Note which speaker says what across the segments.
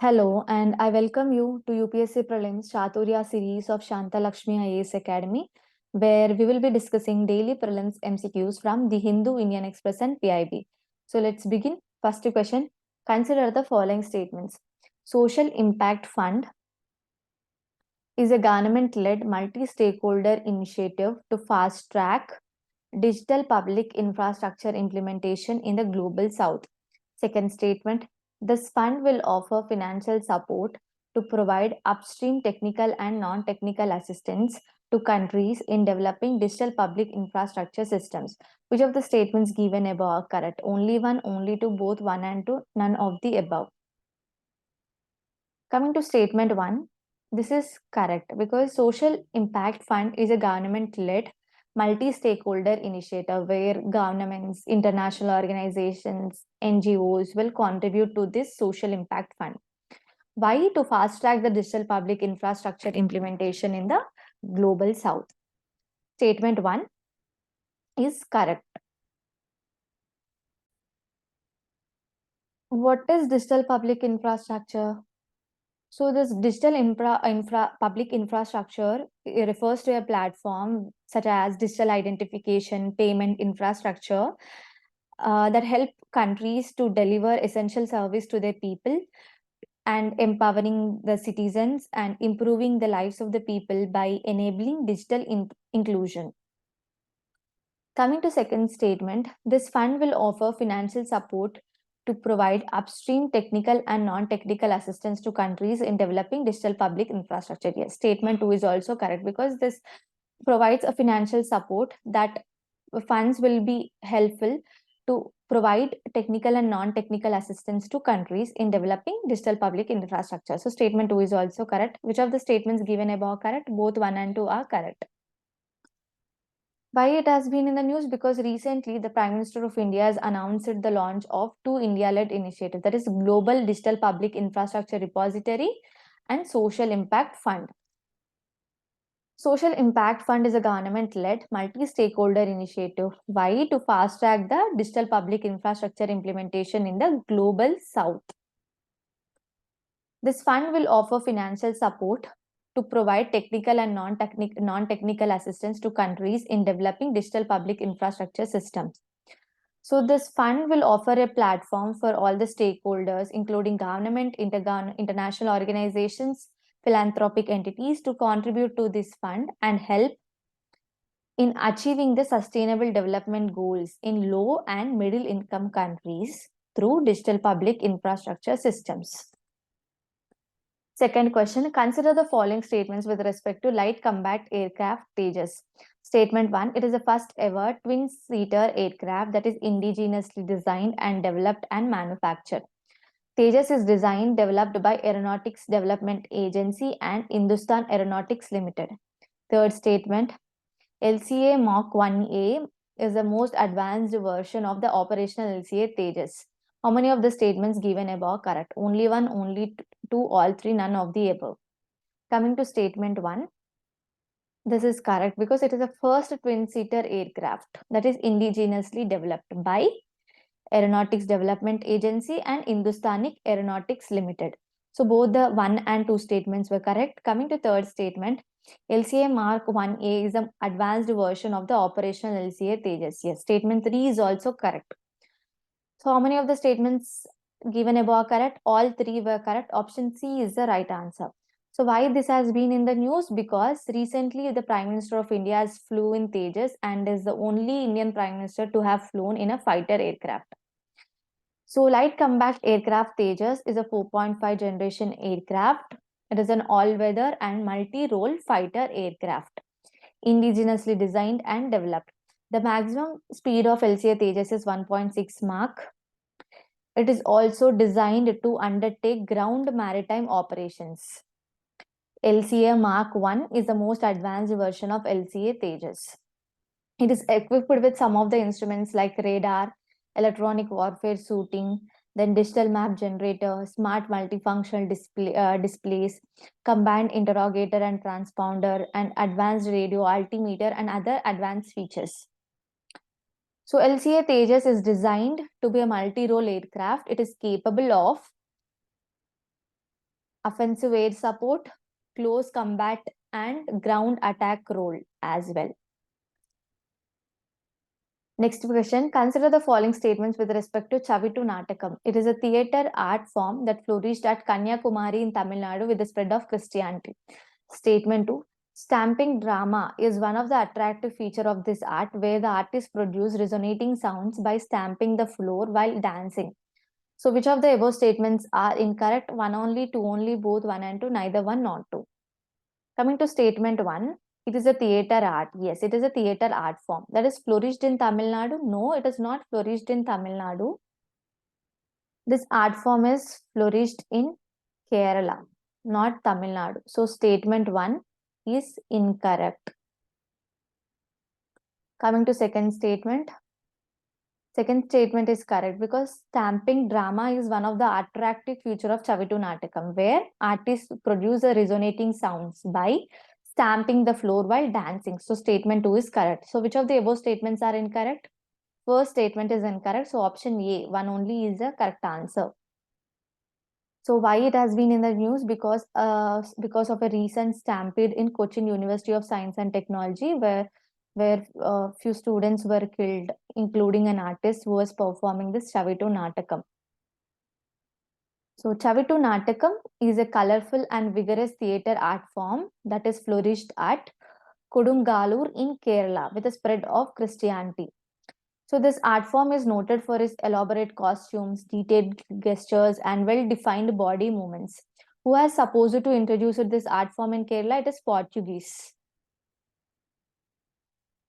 Speaker 1: Hello, and I welcome you to UPSC Prelims Chaturya series of Shantha Lakshmi IAS Academy, where we will be discussing daily prelims MCQs from the Hindu, Indian Express, and PIB. So let's begin. First question. Consider the following statements. Social Impact Fund is a government-led multi-stakeholder initiative to fast-track digital public infrastructure implementation in the Global South. Second statement, this fund will offer financial support to provide upstream technical and non-technical assistance to countries in developing digital public infrastructure systems. Which of the statements given above are correct? Only one, only two, both one and two, none of the above. Coming to statement one, this is correct because Social Impact Fund is a government-led multi-stakeholder initiative where governments, international organizations, NGOs will contribute to this social impact fund. Why? To fast track the digital public infrastructure implementation in the Global South. Statement one is correct. What is digital public infrastructure? So this digital public infrastructure refers to a platform such as digital identification, payment infrastructure that help countries to deliver essential service to their people and empowering the citizens and improving the lives of the people by enabling digital inclusion. Coming to second statement, this fund will offer financial support to provide upstream technical and non-technical assistance to countries in developing digital public infrastructure. Yes, statement 2 is also correct because this provides a financial support that funds will be helpful to provide technical and non-technical assistance to countries in developing digital public infrastructure. So statement 2 is also correct. Which of the statements given above are correct? Both 1 and 2 are correct. Why it has been in the news? Because recently the Prime Minister of India has announced the launch of two India-led initiatives, that is Global Digital Public Infrastructure Repository and Social Impact Fund. Social Impact Fund is a government-led multi-stakeholder initiative. Why? To fast-track the digital public infrastructure implementation in the Global South. This fund will offer financial support to provide technical and non-technical assistance to countries in developing digital public infrastructure systems. So this fund will offer a platform for all the stakeholders, including government, international organizations, philanthropic entities, to contribute to this fund and help in achieving the sustainable development goals in low and middle income countries through digital public infrastructure systems. Second question, consider the following statements with respect to light combat aircraft Tejas. Statement 1, it is the first ever twin-seater aircraft that is indigenously designed and developed and manufactured. Tejas is designed, developed by Aeronautics Development Agency and Hindustan Aeronautics Limited. Third statement, LCA Mark 1A is the most advanced version of the operational LCA Tejas. How many of the statements given above are correct? Only one, only two, all three, none of the above. Coming to statement 1, this is correct because it is the first twin-seater aircraft that is indigenously developed by Aeronautics Development Agency and Hindustani Aeronautics Limited. So both the 1 and 2 statements were correct. Coming to third statement, LCA Mark 1A is an advanced version of the operational LCA Tejas. Yes, statement 3 is also correct. So how many of the statements given above are correct? All three were correct. Option C is the right answer. So why this has been in the news? Because recently the Prime Minister of India has flew in Tejas and is the only Indian Prime Minister to have flown in a fighter aircraft. So light combat aircraft Tejas is a 4.5 generation aircraft. It is an all-weather and multi-role fighter aircraft, indigenously designed and developed. The maximum speed of LCA Tejas is 1.6 Mach. It is also designed to undertake ground maritime operations. LCA Mark 1 is the most advanced version of LCA Tejas. It is equipped with some of the instruments like radar, electronic warfare suiting, then digital map generator, smart multifunctional displays, combined interrogator and transponder, and advanced radio altimeter and other advanced features. So LCA Tejas is designed to be a multi-role aircraft. It is capable of offensive air support, close combat, and ground attack role as well. Next question, consider the following statements with respect to Chavitu Natakam. It is a theatre art form that flourished at Kanyakumari in Tamil Nadu with the spread of Christianity. Statement 2, stamping drama is one of the attractive features of this art, where the artist produce resonating sounds by stamping the floor while dancing. So which of the above statements are incorrect? 1 only, 2 only, both 1 and 2, neither 1 nor 2. Coming to statement 1, it is a theatre art. Yes, it is a theatre art form that is flourished in Tamil Nadu. No, it is not flourished in Tamil Nadu. This art form is flourished in Kerala, not Tamil Nadu. So statement 1 is incorrect. Coming to second statement. Second statement is correct because stamping drama is one of the attractive feature of Chavitu Natakam, where artists produce a resonating sounds by stamping the floor while dancing. So statement 2 is correct. So which of the above statements are incorrect? First statement is incorrect. So option A, 1 only, is the correct answer. So why it has been in the news? Because of a recent stampede in Cochin University of Science and Technology, where few students were killed, including an artist who was performing this Chavitu Natakam. So Chavitu Natakam is a colorful and vigorous theatre art form that is flourished at Kodungalur in Kerala with the spread of Christianity. So this art form is noted for its elaborate costumes, detailed gestures, and well-defined body movements. Who has supposed to introduce this art form in Kerala? It is Portuguese.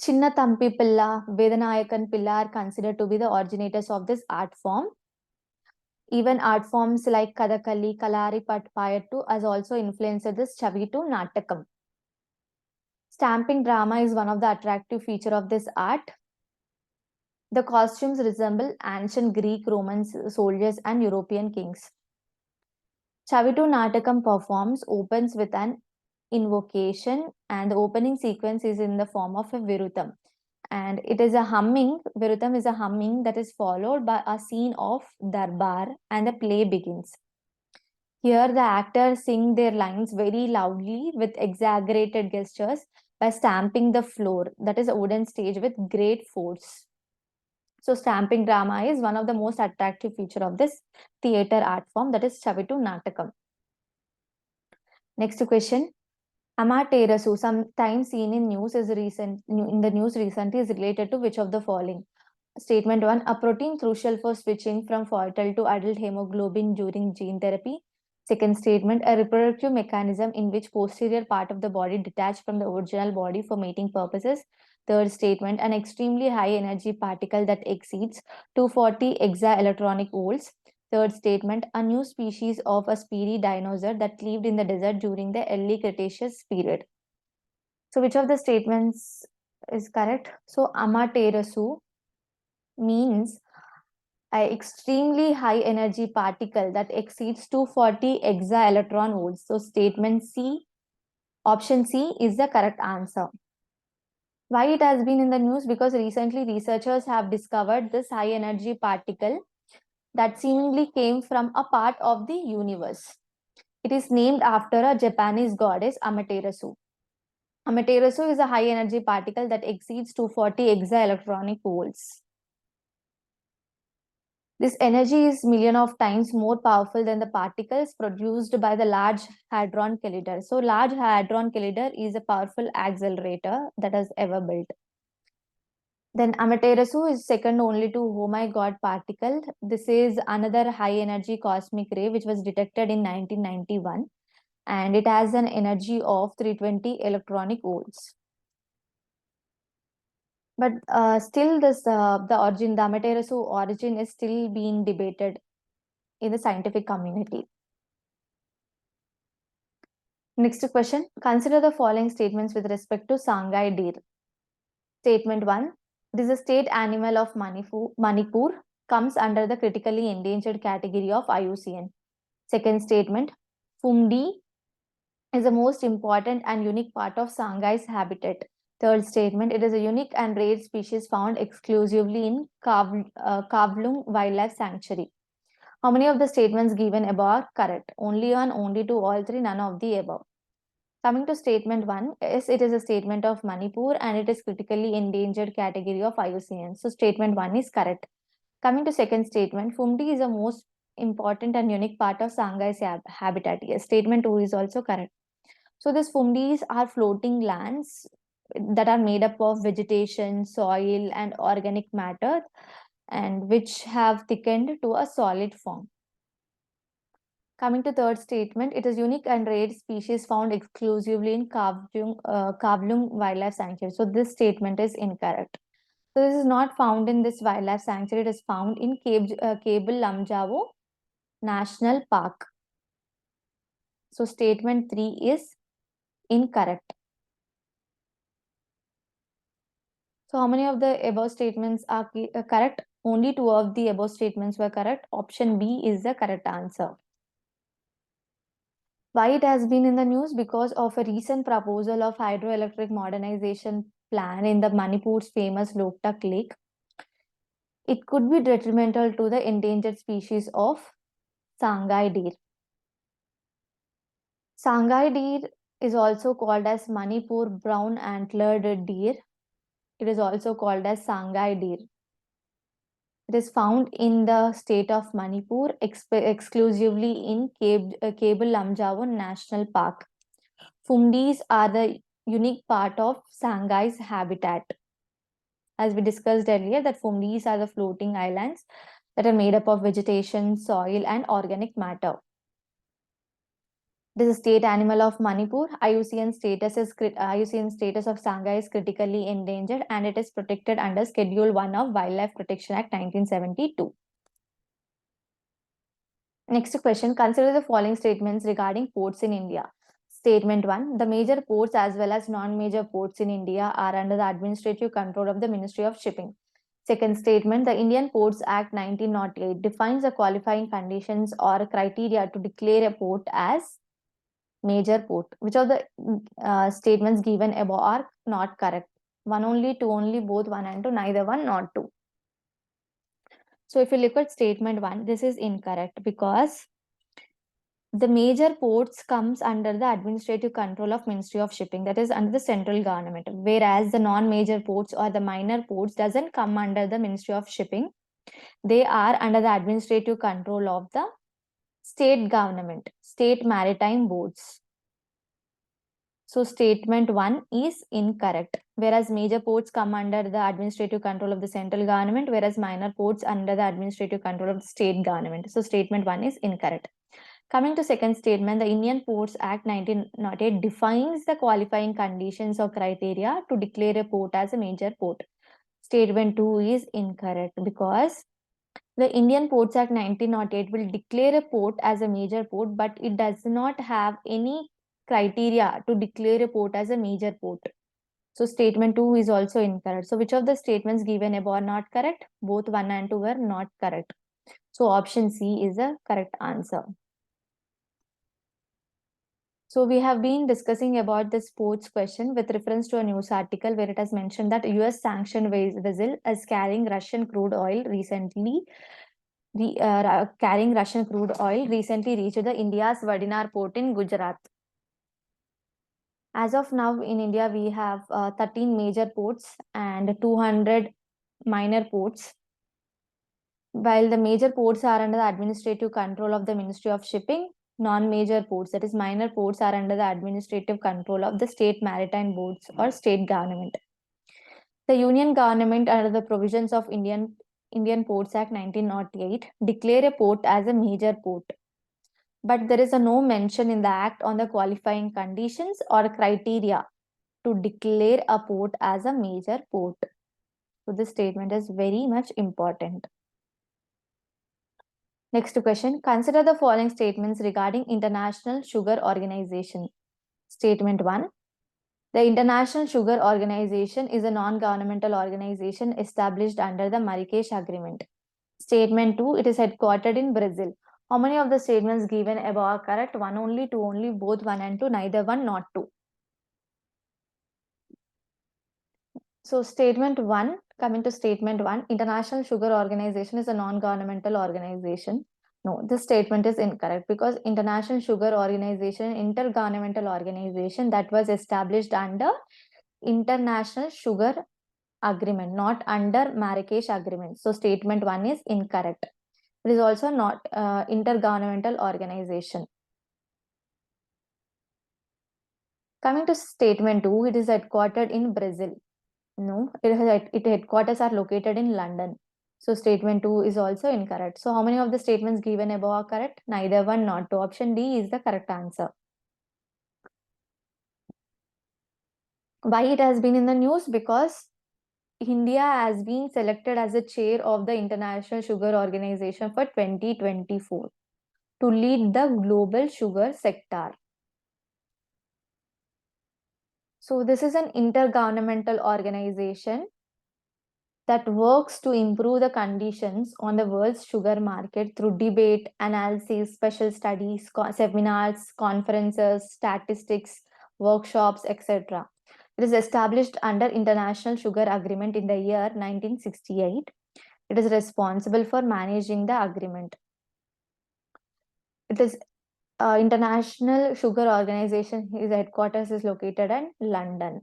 Speaker 1: Chinna Thampi Pilla, Vedanayakan Pilla are considered to be the originators of this art form. Even art forms like Kadakali, Kalari Payattu has also influenced this Chavitu Natakam. Stamping drama is one of the attractive features of this art. The costumes resemble ancient Greek, Roman soldiers and European kings. Chavitu Natakam performs opens with an invocation, and the opening sequence is in the form of a virutam. And it is a humming, virutam is a humming that is followed by a scene of darbar, and the play begins. Here the actors sing their lines very loudly with exaggerated gestures by stamping the floor, that is a wooden stage, with great force. So stamping drama is one of the most attractive feature of this theatre art form, that is Chavitu Natakam. Next question. Amaterasu, sometimes seen in news recently, is related to which of the following? Statement 1, a protein crucial for switching from fetal to adult hemoglobin during gene therapy. Second statement, a reproductive mechanism in which posterior part of the body detached from the original body for mating purposes. Third statement, an extremely high energy particle that exceeds 240 electronic volts. Third statement, a new species of a speedy dinosaur that lived in the desert during the early Cretaceous period. So which of the statements is correct? So Amaterasu means an extremely high energy particle that exceeds 240 electron volts. So statement C, option C is the correct answer. Why it has been in the news? Because recently researchers have discovered this high energy particle that seemingly came from a part of the universe. It is named after a Japanese goddess, Amaterasu. Amaterasu is a high energy particle that exceeds 240 electronic volts. This energy is million of times more powerful than the particles produced by the Large Hadron Collider. So Large Hadron Collider is a powerful accelerator that has ever built. Then Amaterasu is second only to Oh My God particle. This is another high energy cosmic ray which was detected in 1991, and it has an energy of 320 electronic volts. But still this the Amaterasu origin is still being debated in the scientific community. Next question, consider the following statements with respect to Sangai deer. Statement 1, it is a state animal of Manipur, comes under the critically endangered category of IUCN. Second statement, Fumdi is the most important and unique part of Sangai's habitat. Third statement, it is a unique and rare species found exclusively in Kavlung Wildlife Sanctuary. How many of the statements given above are correct? Only one, only two, all three, none of the above. Coming to statement 1, yes, it is a statement of Manipur and it is critically endangered category of IUCN. So statement 1 is correct. Coming to second statement, Fumdi is the most important and unique part of Sangai's habitat. Yes, statement 2 is also correct. So these Fumdis are floating lands that are made up of vegetation, soil and organic matter and which have thickened to a solid form. Coming to third statement, it is unique and rare species found exclusively in Kavlung Wildlife Sanctuary. So this statement is incorrect. So this is not found in this wildlife sanctuary. It is found in Cable Lamjavo National Park. So statement 3 is incorrect. So how many of the above statements are correct? Only 2 of the above statements were correct. Option B is the correct answer. Why it has been in the news? Because of a recent proposal of hydroelectric modernization plan in the Manipur's famous Loktak Lake. It could be detrimental to the endangered species of Sangai deer. Sangai deer is also called as Manipur brown antlered deer. It is also called as Sangai deer. It is found in the state of Manipur, exclusively in Cable Lamjavo National Park. Fumdis are the unique part of Sangai's habitat. As we discussed earlier, that Fumdis are the floating islands that are made up of vegetation, soil, and organic matter. It is a state animal of Manipur. IUCN status of Sangai is critically endangered and it is protected under Schedule 1 of Wildlife Protection Act 1972. Next question, consider the following statements regarding ports in India. Statement 1, the major ports as well as non-major ports in India are under the administrative control of the Ministry of Shipping. Second statement, the Indian Ports Act 1908 defines the qualifying conditions or criteria to declare a port as major port. Which of the statements given above are not correct? 1 only, 2 only, both 1 and 2, neither 1 nor 2. So if you look at statement 1, this is incorrect because the major ports comes under the administrative control of Ministry of Shipping, that is under the central government, whereas the non-major ports or the minor ports doesn't come under the Ministry of Shipping. They are under the administrative control of the state government, state maritime boards. So statement 1 is incorrect, whereas major ports come under the administrative control of the central government, whereas minor ports under the administrative control of the state government. So statement 1 is incorrect. Coming to second statement, the Indian Ports Act 1908 defines the qualifying conditions or criteria to declare a port as a major port. Statement 2 is incorrect because the Indian Ports Act 1908 will declare a port as a major port, but it does not have any criteria to declare a port as a major port. So statement 2 is also incorrect. So which of the statements given above are not correct? Both 1 and 2 were not correct. So option C is the correct answer. So we have been discussing about the sports question with reference to a news article where it has mentioned that US sanctioned vessel is carrying Russian crude oil recently reached the India's Vadinar port in Gujarat. As of now in India, we have 13 major ports and 200 minor ports. While the major ports are under the administrative control of the Ministry of Shipping, non-major ports, that is minor ports, are under the administrative control of the state maritime boards or state government. The union government, under the provisions of Indian Ports Act 1908, declare a port as a major port. But there is no mention in the act on the qualifying conditions or criteria to declare a port as a major port. So this statement is very much important. Next question, consider the following statements regarding International Sugar Organization. Statement 1, the International Sugar Organization is a non-governmental organization established under the Marrakesh Agreement. Statement 2, it is headquartered in Brazil. How many of the statements given above are correct? 1 only, 2 only, both 1 and 2, neither 1 not 2. So statement 1, coming to statement 1, International Sugar Organization is a non-governmental organization. No, this statement is incorrect because International Sugar Organization, intergovernmental organization that was established under International Sugar Agreement, not under Marrakesh Agreement. So statement 1 is incorrect. It is also not intergovernmental organization. Coming to statement 2, it is headquartered in Brazil. No, its headquarters are located in London. So statement 2 is also incorrect. So how many of the statements given above are correct? Neither one, not two. Option D is the correct answer. Why it has been in the news? Because India has been selected as the chair of the International Sugar Organization for 2024 to lead the global sugar sector. So this is an intergovernmental organization that works to improve the conditions on the world's sugar market through debate, analysis, special studies, seminars, conferences, statistics, workshops, etc. It is established under International Sugar Agreement in the year 1968. It is responsible for managing the agreement. It is International Sugar Organization. His headquarters is located in London.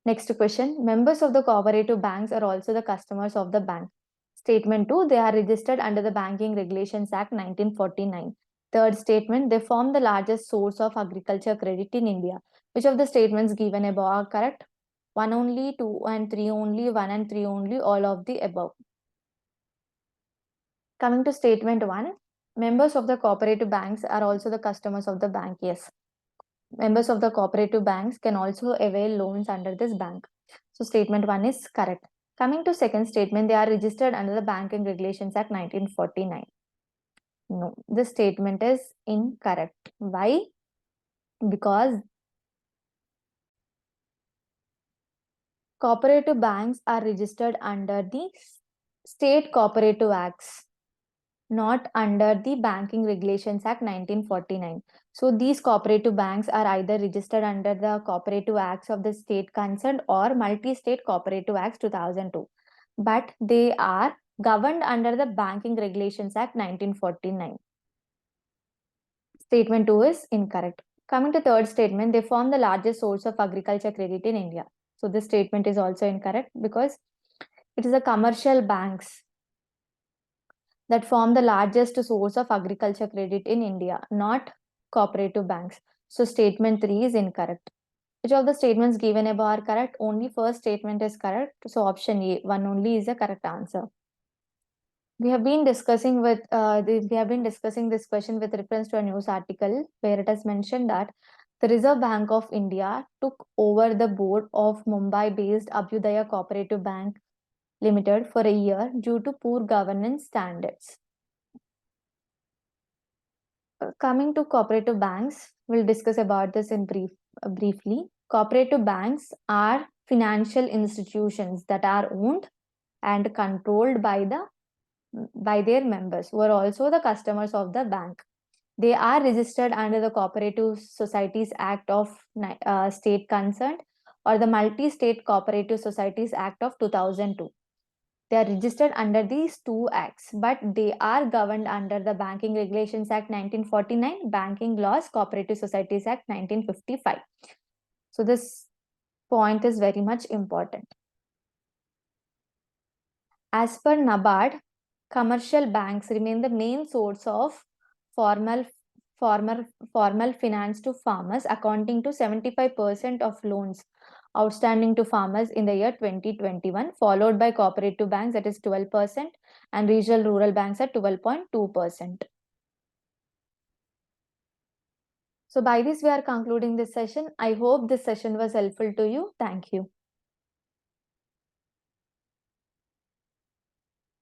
Speaker 1: Next question. Members of the cooperative banks are also the customers of the bank. Statement 2. They are registered under the Banking Regulations Act 1949. Third statement. They form the largest source of agriculture credit in India. Which of the statements given above are correct? 1 only, 2 and 3 only, 1 and 3 only, all of the above. Coming to statement 1. Members of the cooperative banks are also the customers of the bank. Yes. Members of the cooperative banks can also avail loans under this bank. So statement 1 is correct. Coming to second statement, they are registered under the Banking Regulations Act 1949. No, this statement is incorrect. Why? Because cooperative banks are registered under the State Cooperative Acts, not under the Banking Regulations Act 1949. So these cooperative banks are either registered under the Cooperative Acts of the state concerned or Multi-State Cooperative Acts 2002. But they are governed under the Banking Regulations Act 1949. Statement 2 is incorrect. Coming to third statement, they form the largest source of agriculture credit in India. So this statement is also incorrect because it is the commercial banks that form the largest source of agriculture credit in India, not cooperative banks. So statement 3 is incorrect. Which of the statements given above are correct? Only first statement is correct. So option A, 1 only is the correct answer. We have been discussing this question with reference to a news article where it has mentioned that the Reserve Bank of India took over the board of Mumbai-based Abhyudaya Cooperative Bank Limited for a year due to poor governance standards. Coming to cooperative banks, we'll discuss about this in briefly. Cooperative banks are financial institutions that are owned and controlled by their members, who are also the customers of the bank. They are registered under the Cooperative Societies Act of state concerned or the Multi-State Cooperative Societies Act of 2002. They are registered under these two acts, but they are governed under the Banking Regulations Act 1949, Banking Laws, Cooperative Societies Act 1955. So this point is very much important. As per NABARD, commercial banks remain the main source of formal finance to farmers, accounting to 75% of loans outstanding to farmers in the year 2021, followed by cooperative banks, that is 12%, and regional rural banks at 12.2%. So by this, we are concluding this session. I hope this session was helpful to you. Thank you.